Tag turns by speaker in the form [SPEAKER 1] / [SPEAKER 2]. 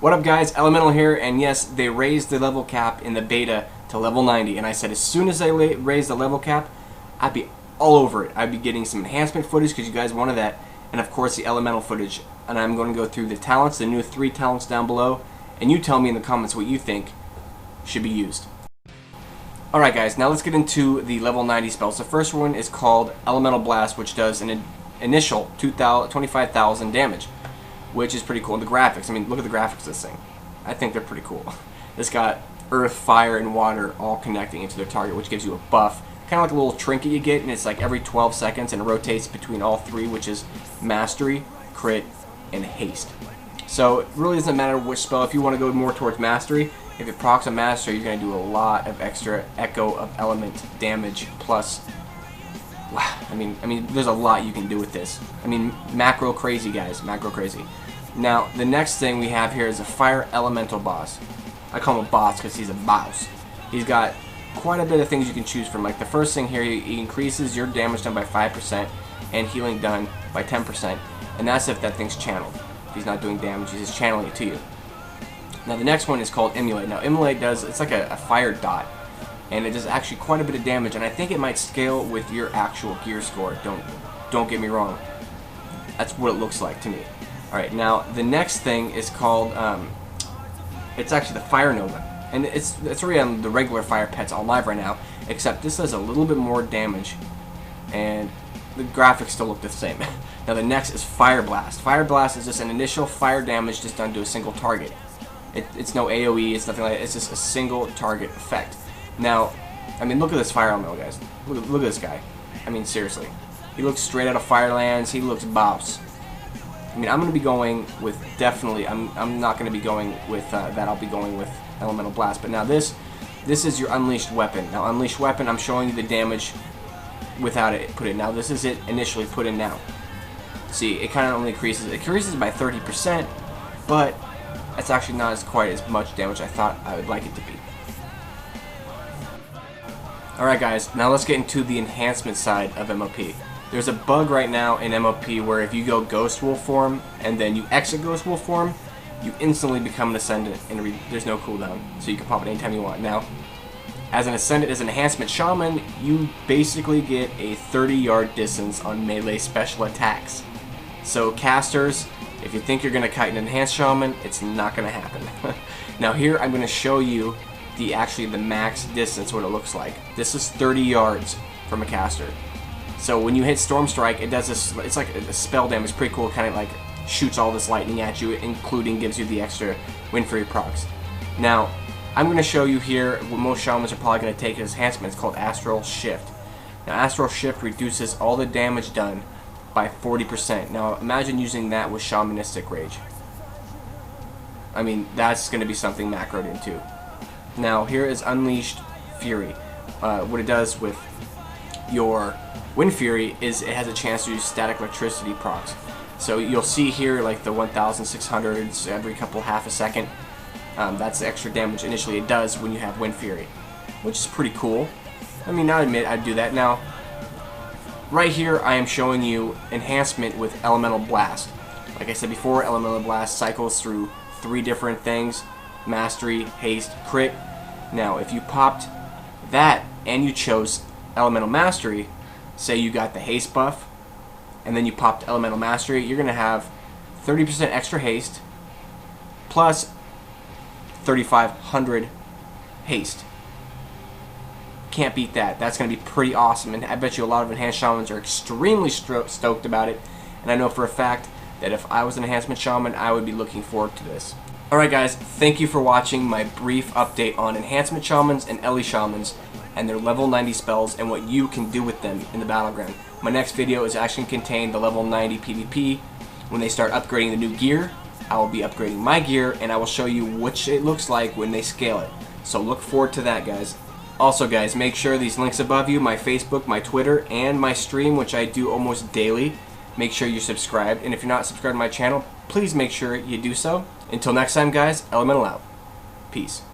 [SPEAKER 1] What up guys, Elemental here, and yes, they raised the level cap in the beta to level 90, and I said as soon as they raise the level cap, I'd be all over it. I'd be getting some enhancement footage because you guys wanted that, and of course the elemental footage, and I'm going to go through the talents, the new 3 talents down below, and you tell me in the comments what you think should be used. Alright guys, now let's get into the level 90 spells. The first one is called Elemental Blast, which does an initial 25,000 damage, which is pretty cool. And the graphics, I mean, look at the graphics of this thing. I think they're pretty cool. It's got earth, fire, and water all connecting into their target, which gives you a buff. Kind of like a little trinket you get, and it's like every 12 seconds, and it rotates between all 3, which is Mastery, Crit, and Haste. So it really doesn't matter which spell. If you want to go more towards Mastery, if it procs a Mastery, you're going to do a lot of extra Echo of Element damage, plus... I mean, there's a lot you can do with this. I mean, macro crazy, guys. Macro crazy. Now, the next thing we have here is a Fire Elemental boss. I call him a boss because he's a boss. He's got quite a bit of things you can choose from. Like the first thing here, he increases your damage done by 5% and healing done by 10%. And that's if that thing's channeled. If he's not doing damage, he's just channeling it to you. Now, the next one is called Emulate. Now, Emulate it's like a fire dot. And it does actually quite a bit of damage, and I think it might scale with your actual gear score. Don't get me wrong. That's what it looks like to me. Alright, now the next thing is called it's actually the Fire Nova. And it's already on the regular fire pets on live right now, except this does a little bit more damage, and the graphics still look the same. Now the next is Fire Blast. Fire Blast is just an initial fire damage just done to a single target. It's no AoE, it's nothing like that. It's just a single target effect. Now, I mean, look at this Fire Elemental, guys. Look at this guy. I mean, seriously. He looks straight out of Firelands. He looks boss. I mean, I'm going to be going with, definitely, I'm not going to be going with that. I'll be going with Elemental Blast. But now this is your Unleashed Weapon. Now, Unleashed Weapon, I'm showing you the damage without it put in. Now, this is it initially put in now. See, it kind of only increases. It increases by 30%, but that's actually not quite as much damage I thought I would like it to be. Alright guys, now let's get into the enhancement side of MoP. There's a bug right now in MoP where if you go Ghost Wolf form and then you exit Ghost Wolf form, you instantly become an Ascendant and there's no cooldown, so you can pop it anytime you want. Now, as an Ascendant, as an Enhancement Shaman, you basically get a 30-yard distance on melee special attacks. So casters, if you think you're going to kite an Enhanced Shaman, it's not going to happen. Now here I'm going to show you the max distance, what it looks like. This is 30 yards from a caster. So when you hit Storm Strike, it does this, it's like a spell damage, pretty cool, kind of like shoots all this lightning at you, including gives you the extra Wind Fury procs. Now, I'm going to show you here what most shamans are probably going to take as enhancement. It's called Astral Shift. Now, Astral Shift reduces all the damage done by 40%. Now, imagine using that with Shamanistic Rage. I mean, that's going to be something macroed into. Now, here is Unleashed Fury. What it does with your Wind Fury is it has a chance to use static electricity procs. So you'll see here like the 1,600s every half a second. That's the extra damage initially it does when you have Wind Fury, which is pretty cool. I mean, I'll admit I'd do that. Now, right here I am showing you enhancement with Elemental Blast. Like I said before, Elemental Blast cycles through 3 different things: Mastery, Haste, Crit. Now, if you popped that and you chose Elemental Mastery, say you got the Haste buff, and then you popped Elemental Mastery, you're going to have 30% extra Haste, plus 3,500 Haste. Can't beat that. That's going to be pretty awesome, and I bet you a lot of Enhanced Shamans are extremely stoked about it, and I know for a fact that if I was an Enhancement Shaman, I would be looking forward to this. Alright guys, thank you for watching my brief update on Enhancement Shamans and Ele Shamans and their level 90 spells and what you can do with them in the battleground. My next video is actually going to contain the level 90 PvP. When they start upgrading the new gear, I will be upgrading my gear and I will show you what it looks like when they scale it. So look forward to that, guys. Also guys, make sure these links above you, my Facebook, my Twitter, and my stream, which I do almost daily, make sure you're subscribed. And if you're not subscribed to my channel, please make sure you do so. Until next time guys, Elemental out. Peace.